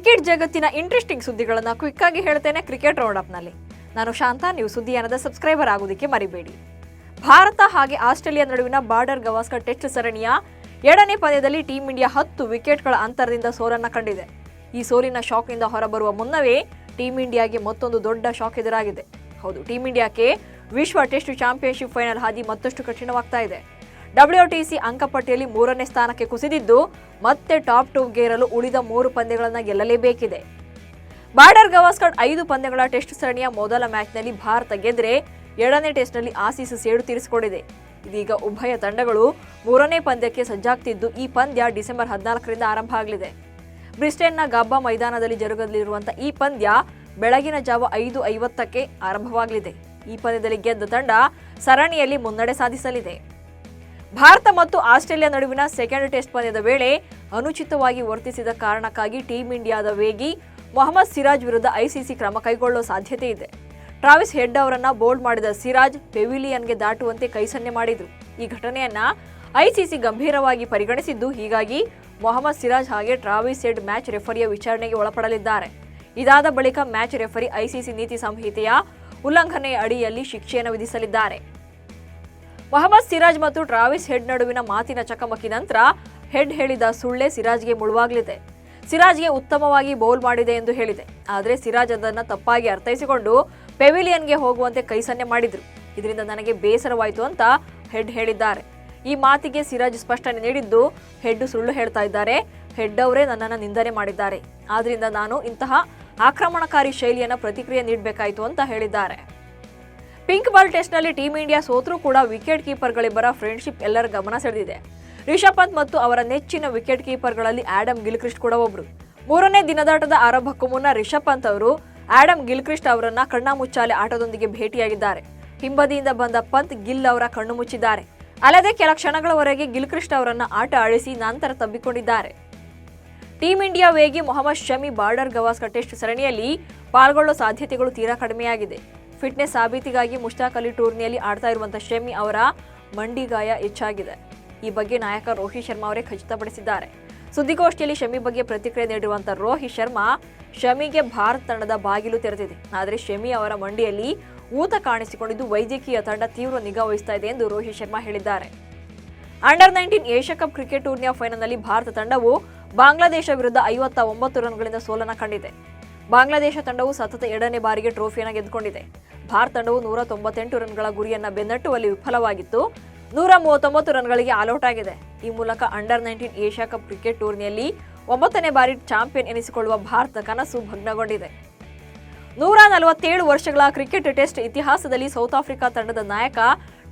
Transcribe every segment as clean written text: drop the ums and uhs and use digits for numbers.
Cricket ಜಗತ್ತಿನ interesting ಸುದ್ದಿಗಳನ್ನು quick ಆಗಿ ಹೇಳ್ತೇನೆ ಕ್ರಿಕೆಟ್ ರೌಂಡ್ ಅಪ್ ನಲ್ಲಿ. ನಾನು ಶಾಂತ. ನೀವು ಸುದ್ದಿಯಾನದ ಸಬ್ಸ್ಕ್ರೈಬರ್ ಆಗೋದಕ್ಕೆ ಮರಿಬೇಡಿ. ಭಾರತ ಹಾಗೆ ಆಸ್ಟ್ರೇಲಿಯಾ ನಡುವಿನ ಬಾರ್ಡರ್ ಗವಾಸ್ಕರ್ ಟೆಸ್ಟ್ ಸರಣಿಯ 2ನೇ ಪಂದ್ಯದಲ್ಲಿ ಟೀಂ ಇಂಡಿಯಾ 10 ವಿಕೆಟ್ಗಳ ಅಂತರದಿಂದ ಸೋಲನ್ನ ಕಂಡಿದೆ. ಈ ಸೋಲಿನ ಶಾಕ್ನಿಂದ ಹೊರಬರುವ ಮುನ್ನವೇ ಟೀಂ ಇಂಡಿಯಾಗೆ ಮತ್ತೊಂದು ದೊಡ್ಡ ಶಾಕ್ ಎದುರಾಗಿದೆ. ಹೌದು, ಟೀಂ ಇಂಡಿಯಾಕ್ಕೆ ವಿಶ್ವ ಟೆಸ್ಟ್ ಚಾಂಪಿಯನ್ಶಿಪ್ ಫೈನಲ್ ಹಾದಿ ಮತ್ತಷ್ಟು ಕಠಿಣವಾಗ್ತಾ ಇದೆ. WTC ಅಂಕಪಟ್ಟಿಯಲ್ಲಿ 3ನೇ ಸ್ಥಾನಕ್ಕೆ ಕುಸಿದಿದ್ದು ಮತ್ತೆ ಟಾಪ್ 2ಗೇರಲು ಉಳಿದ 3 ಪಂದ್ಯಗಳನ್ನು ಗೆಲ್ಲಲೇಬೇಕಿದೆ. ಬಾರ್ಡರ್ ಗವಾಸ್ಕರ್ 5 ಪಂದ್ಯಗಳ ಟೆಸ್ಟ್ ಸರಣಿಯ ಮೊದಲ ಮ್ಯಾಚ್ನಲ್ಲಿ ಭಾರತ ಗೆದ್ರೆ 2ನೇ ಟೆಸ್ಟ್ನಲ್ಲಿ ಆಸೀಸ್ ಸೇಡು ತೀರಿಸಿಕೊಂಡಿದೆ. ಇದೀಗ ಉಭಯ ತಂಡಗಳು 3ನೇ ಪಂದ್ಯಕ್ಕೆ ಸಜ್ಜಾಗ್ತಿದ್ದು ಈ ಪಂದ್ಯ ಡಿಸೆಂಬರ್ 14ರಿಂದ ಆರಂಭ ಆಗಲಿದೆ. ಬ್ರಿಸ್ಟೇನ್ನ ಗಾಬ್ಬಾ ಮೈದಾನದಲ್ಲಿ ಜರುಗಲಿರುವಂತಹ ಈ ಪಂದ್ಯ ಬೆಳಗಿನ ಜಾವ 5:50ಕ್ಕೆ ಆರಂಭವಾಗಲಿದೆ. ಈ ಪಂದ್ಯದಲ್ಲಿ ಗೆದ್ದ ತಂಡ ಸರಣಿಯಲ್ಲಿ ಮುನ್ನಡೆ ಸಾಧಿಸಲಿದೆ. ಭಾರತ ಮತ್ತು ಆಸ್ಟ್ರೇಲಿಯಾ ನಡುವಿನ ಸೆಕೆಂಡ್ ಟೆಸ್ಟ್ ಪಂದ್ಯದ ವೇಳೆ ಅನುಚಿತವಾಗಿ ವರ್ತಿಸಿದ ಕಾರಣಕ್ಕಾಗಿ ಟೀಂ ಇಂಡಿಯಾದ ವೇಗಿ ಮೊಹಮ್ಮದ್ ಸಿರಾಜ್ ವಿರುದ್ಧ ಐಸಿಸಿ ಕ್ರಮ ಕೈಗೊಳ್ಳುವ ಸಾಧ್ಯತೆ ಇದೆ. ಟ್ರಾವಿಸ್ ಹೆಡ್ ಅವರನ್ನ ಬೋಲ್ಡ್ ಮಾಡಿದ ಸಿರಾಜ್ ಪೆವಿಲಿಯನ್ಗೆ ದಾಟುವಂತೆ ಕೈಸನ್ನೆ ಮಾಡಿದ್ರು. ಈ ಘಟನೆಯನ್ನ ಐಸಿಸಿ ಗಂಭೀರವಾಗಿ ಪರಿಗಣಿಸಿದ್ದು, ಹೀಗಾಗಿ ಮೊಹಮ್ಮದ್ ಸಿರಾಜ್ ಹಾಗೆ ಟ್ರಾವಿಸ್ ಹೆಡ್ ಮ್ಯಾಚ್ ರೆಫರಿಯ ವಿಚಾರಣೆಗೆ ಒಳಪಡಲಿದ್ದಾರೆ. ಇದಾದ ಬಳಿಕ ಮ್ಯಾಚ್ ರೆಫರಿ ಐಸಿಸಿ ನೀತಿ ಸಂಹಿತೆಯ ಉಲ್ಲಂಘನೆಯ ಅಡಿಯಲ್ಲಿ ಶಿಕ್ಷೆಯನ್ನು ವಿಧಿಸಲಿದ್ದಾರೆ. ಮೊಹಮ್ಮದ್ ಸಿರಾಜ್ ಮತ್ತು ಟ್ರಾವಿಸ್ ಹೆಡ್ ನಡುವಿನ ಮಾತಿನ ಚಕಮಕಿ ನಂತರ ಹೆಡ್ ಹೇಳಿದ ಸುಳ್ಳೆ ಸಿರಾಜ್ಗೆ ಮುಳುವಾಗಲಿದೆ. ಸಿರಾಜ್ಗೆ ಉತ್ತಮವಾಗಿ ಬೌಲ್ ಮಾಡಿದೆ ಎಂದು ಹೇಳಿದೆ. ಆದರೆ ಸಿರಾಜ್ ಅದನ್ನು ತಪ್ಪಾಗಿ ಅರ್ಥೈಸಿಕೊಂಡು ಪೆವಿಲಿಯನ್ಗೆ ಹೋಗುವಂತೆ ಕೈಸನ್ನೆ ಮಾಡಿದ್ರು. ಇದರಿಂದ ನನಗೆ ಬೇಸರವಾಯಿತು ಅಂತ ಹೆಡ್ ಹೇಳಿದ್ದಾರೆ. ಈ ಮಾತಿಗೆ ಸಿರಾಜ್ ಸ್ಪಷ್ಟನೆ ನೀಡಿದ್ದು, ಹೆಡ್ ಸುಳ್ಳು ಹೇಳ್ತಾ ಇದ್ದಾರೆ, ಹೆಡ್ ಅವರೇ ನನ್ನನ್ನು ನಿಂದನೆ ಮಾಡಿದ್ದಾರೆ, ಆದ್ರಿಂದ ನಾನು ಇಂತಹ ಆಕ್ರಮಣಕಾರಿ ಶೈಲಿಯನ್ನು ಪ್ರತಿಕ್ರಿಯೆ ನೀಡಬೇಕಾಯಿತು ಅಂತ ಹೇಳಿದ್ದಾರೆ. ಪಿಂಕ್ ಬಾಲ್ ಟೆಸ್ಟ್ನಲ್ಲಿ ಟೀಂ ಇಂಡಿಯಾ ಸೋತ್ರೂ ಕೂಡ ವಿಕೆಟ್ ಕೀಪರ್ಗಳಿಬ್ಬರ ಫ್ರೆಂಡ್ಶಿಪ್ ಎಲ್ಲರ ಗಮನ ಸೆಳೆದಿದೆ. ರಿಷಬ್ ಪಂತ್ ಮತ್ತು ಅವರ ನೆಚ್ಚಿನ ವಿಕೆಟ್ ಕೀಪರ್ಗಳಲ್ಲಿ ಆಡಮ್ ಗಿಲ್ಕ್ರಿಸ್ಟ್ ಕೂಡ ಒಬ್ರು. 3ನೇ ದಿನದಾಟದ ಆರಂಭಕ್ಕೂ ಮುನ್ನ ರಿಷಬ್ ಪಂತ್ ಅವರು ಆಡಮ್ ಗಿಲ್ಕ್ರಿಸ್ಟ್ ಅವರನ್ನ ಕಣ್ಣಾಮುಚ್ಚಾಲೆ ಆಟದೊಂದಿಗೆ ಭೇಟಿಯಾಗಿದ್ದಾರೆ. ಹಿಂಬದಿಯಿಂದ ಬಂದ ಪಂತ್ ಗಿಲ್ ಅವರ ಕಣ್ಣು ಮುಚ್ಚಿದ್ದಾರೆ. ಅಲ್ಲದೆ ಕೆಲ ಕ್ಷಣಗಳವರೆಗೆ ಗಿಲ್ಕ್ರಿಸ್ಟ್ ಅವರನ್ನ ಆಟ ಆಡಿಸಿ ನಂತರ ತಬ್ಬಿಕೊಂಡಿದ್ದಾರೆ. ಟೀಂ ಇಂಡಿಯಾ ವೇಗಿ ಮೊಹಮ್ಮದ್ ಶಮಿ ಬಾರ್ಡರ್ ಗವಾಸ್ಕರ್ ಟೆಸ್ಟ್ ಸರಣಿಯಲ್ಲಿ ಪಾಲ್ಗೊಳ್ಳೋ ಸಾಧ್ಯತೆಗಳು ತೀರಾ ಕಡಿಮೆಯಾಗಿದೆ. ಫಿಟ್ನೆಸ್ ಸಾಬೀತಿಗಾಗಿ ಮುಷ್ತಾಕ್ ಅಲಿ ಟೂರ್ನಿಯಲ್ಲಿ ಆಡ್ತಾ ಇರುವಂತಹ ಶಮಿ ಅವರ ಮಂಡಿ ಗಾಯ ಹೆಚ್ಚಾಗಿದೆ. ಈ ಬಗ್ಗೆ ನಾಯಕ ರೋಹಿತ್ ಶರ್ಮಾ ಅವರೇ ಖಚಿತಪಡಿಸಿದ್ದಾರೆ. ಸುದ್ದಿಗೋಷ್ಠಿಯಲ್ಲಿ ಶಮಿ ಬಗ್ಗೆ ಪ್ರತಿಕ್ರಿಯೆ ನೀಡಿರುವಂತಹ ರೋಹಿತ್ ಶರ್ಮಾ, ಶಮಿಗೆ ಭಾರತ ತಂಡದ ಬಾಗಿಲು ತೆರೆದಿದೆ, ಆದರೆ ಶಮಿ ಅವರ ಮಂಡಿಯಲ್ಲಿ ಊತ ಕಾಣಿಸಿಕೊಂಡಿದ್ದು ವೈದ್ಯಕೀಯ ತಂಡ ತೀವ್ರ ನಿಗಾ ವಹಿಸ್ತಾ ಇದೆ ಎಂದು ರೋಹಿತ್ ಶರ್ಮಾ ಹೇಳಿದ್ದಾರೆ. ಅಂಡರ್ 19 ಏಷ್ಯಾ ಕಪ್ ಕ್ರಿಕೆಟ್ ಟೂರ್ನಿಯ ಫೈನಲ್ನಲ್ಲಿ ಭಾರತ ತಂಡವು ಬಾಂಗ್ಲಾದೇಶ ವಿರುದ್ಧ 59 ರನ್ಗಳಿಂದ ಸೋಲನ್ನು ಕಂಡಿದೆ. ಬಾಂಗ್ಲಾದೇಶ ತಂಡವು ಸತತ 2ನೇ ಬಾರಿಗೆ ಟ್ರೋಫಿಯನ್ನು ಗೆದ್ದುಕೊಂಡಿದೆ. ಭಾರತ ತಂಡವು 198 ರನ್ಗಳ ಗುರಿಯನ್ನು ಬೆನ್ನಟ್ಟುವಲ್ಲಿ ವಿಫಲವಾಗಿತ್ತು. 139 ರನ್ಗಳಿಗೆ ಆಲ್ಔಟ್ ಆಗಿದೆ. ಈ ಮೂಲಕ ಅಂಡರ್ 19 ಏಷ್ಯಾ ಕಪ್ ಕ್ರಿಕೆಟ್ ಟೂರ್ನಿಯಲ್ಲಿ 9ನೇ ಬಾರಿ ಚಾಂಪಿಯನ್ ಎನಿಸಿಕೊಳ್ಳುವ ಭಾರತ ಕನಸು ಭಗ್ನಗೊಂಡಿದೆ. 147 ವರ್ಷಗಳ ಕ್ರಿಕೆಟ್ ಟೆಸ್ಟ್ ಇತಿಹಾಸದಲ್ಲಿ ಸೌತ್ ಆಫ್ರಿಕಾ ತಂಡದ ನಾಯಕ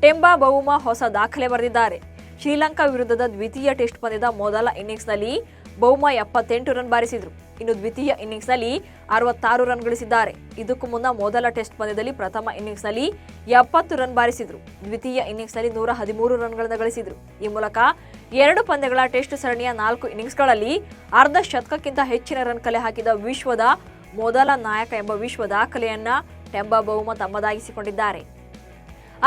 ಟೆಂಬಾ ಬವುಮಾ ಹೊಸ ದಾಖಲೆ ಬರೆದಿದ್ದಾರೆ. ಶ್ರೀಲಂಕಾ ವಿರುದ್ಧದ ದ್ವಿತೀಯ ಟೆಸ್ಟ್ ಪಂದ್ಯದ ಮೊದಲ ಇನ್ನಿಂಗ್ಸ್ನಲ್ಲಿ ಬೌಮಾ 78 ರನ್ ಬಾರಿಸಿದ್ರು. ಇನ್ನು ದ್ವಿತೀಯ ಇನ್ನಿಂಗ್ಸ್ನಲ್ಲಿ 66 ರನ್ ಗಳಿಸಿದ್ದಾರೆ. ಇದಕ್ಕೂ ಮುನ್ನ ಮೊದಲ ಟೆಸ್ಟ್ ಪಂದ್ಯದಲ್ಲಿ ಪ್ರಥಮ ಇನ್ನಿಂಗ್ಸ್ನಲ್ಲಿ 70 ರನ್ ಬಾರಿಸಿದ್ರು. ದ್ವಿತೀಯ ಇನ್ನಿಂಗ್ಸ್ನಲ್ಲಿ 113 ರನ್ಗಳನ್ನು ಗಳಿಸಿದ್ರು. ಈ ಮೂಲಕ 2 ಪಂದ್ಯಗಳ ಟೆಸ್ಟ್ ಸರಣಿಯ 4 ಇನ್ನಿಂಗ್ಸ್ಗಳಲ್ಲಿ ಅರ್ಧ ಶತಕಕ್ಕಿಂತ ಹೆಚ್ಚಿನ ರನ್ ಕಲೆ ಹಾಕಿದ ವಿಶ್ವದ ಮೊದಲ ನಾಯಕ ಎಂಬ ವಿಶ್ವ ದಾಖಲೆಯನ್ನ ಟೆಂಬಾ ಬೌಮಾ ತಮ್ಮದಾಗಿಸಿಕೊಂಡಿದ್ದಾರೆ.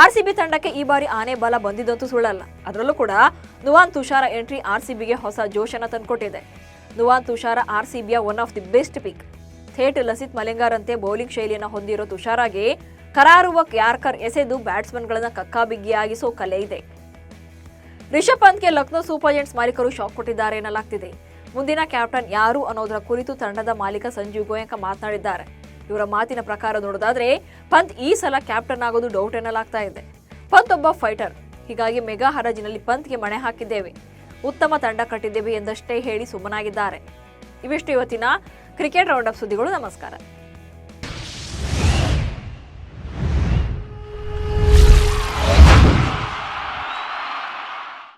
ಆರ್ಸಿಬಿ ತಂಡಕ್ಕೆ ಈ ಬಾರಿ ಆನೆ ಬಲ ಬಂದಿದ್ದಂತೂ ಸುಳ್ಳಲ್ಲ. ಅದರಲ್ಲೂ ಕೂಡ ನುವಾನ್ ತುಷಾರ ಎಂಟ್ರಿ ಆರ್ಸಿಬಿಗೆ ಹೊಸ ಜೋಶನ್ನು ತಂದುಕೊಟ್ಟಿದೆ. ನುವಾನ್ ತುಷಾರ ಆರ್ಸಿಬಿಯ one of the best pick. ಥೇಟ್ ಲಸಿತ್ ಮಲಿಂಗಾರಂತೆ ಬೌಲಿಂಗ್ ಶೈಲಿಯನ್ನು ಹೊಂದಿರೋ ತುಷಾರಾಗೆ ಕರಾರುವ ಯಾರ್ಕರ್ ಎಸೆದು ಬ್ಯಾಟ್ಸ್ಮನ್ಗಳನ್ನು ಕಕ್ಕಾಬಿಗ್ಗಿಯಾಗಿಸೋ ಕಲೆ ಇದೆ. ರಿಷಬ್ ಪಂತ್ಗೆ ಲಕ್ನೋ ಸೂಪರ್ ಜೈಂಟ್ಸ್ ಮಾಲೀಕರು ಶಾಕ್ ಕೊಟ್ಟಿದ್ದಾರೆ ಎನ್ನಲಾಗ್ತಿದೆ. ಮುಂದಿನ ಕ್ಯಾಪ್ಟನ್ ಯಾರು ಅನ್ನೋದರ ಕುರಿತು ತಂಡದ ಮಾಲೀಕ ಸಂಜೀವ್ ಗೋಯಂಕ ಮಾತನಾಡಿದ್ದಾರೆ. ಇವರ ಮಾತಿನ ಪ್ರಕಾರ ನೋಡೋದಾದ್ರೆ ಪಂತ್ ಈ ಸಲ ಕ್ಯಾಪ್ಟನ್ ಆಗೋದು ಡೌಟ್ ಎನ್ನಲಾಗ್ತಾ ಇದೆ. ಪಂತ್ ಒಬ್ಬ ಫೈಟರ್, ಹೀಗಾಗಿ ಮೆಗಾ ಹರಾಜಿನಲ್ಲಿ ಪಂತ್ಗೆ ಮಣೆ ಹಾಕಿದ್ದೇವೆ, ಉತ್ತಮ ತಂಡ ಕಟ್ಟಿದ್ದೇವೆ ಎಂದಷ್ಟೇ ಹೇಳಿ ಸುಮ್ಮನಾಗಿದ್ದಾರೆ. ಇವಿಷ್ಟು ಇವತ್ತಿನ ಕ್ರಿಕೆಟ್ ರೌಂಡ್ ಅಪ್ ಸುದ್ದಿಗಳು. ನಮಸ್ಕಾರ.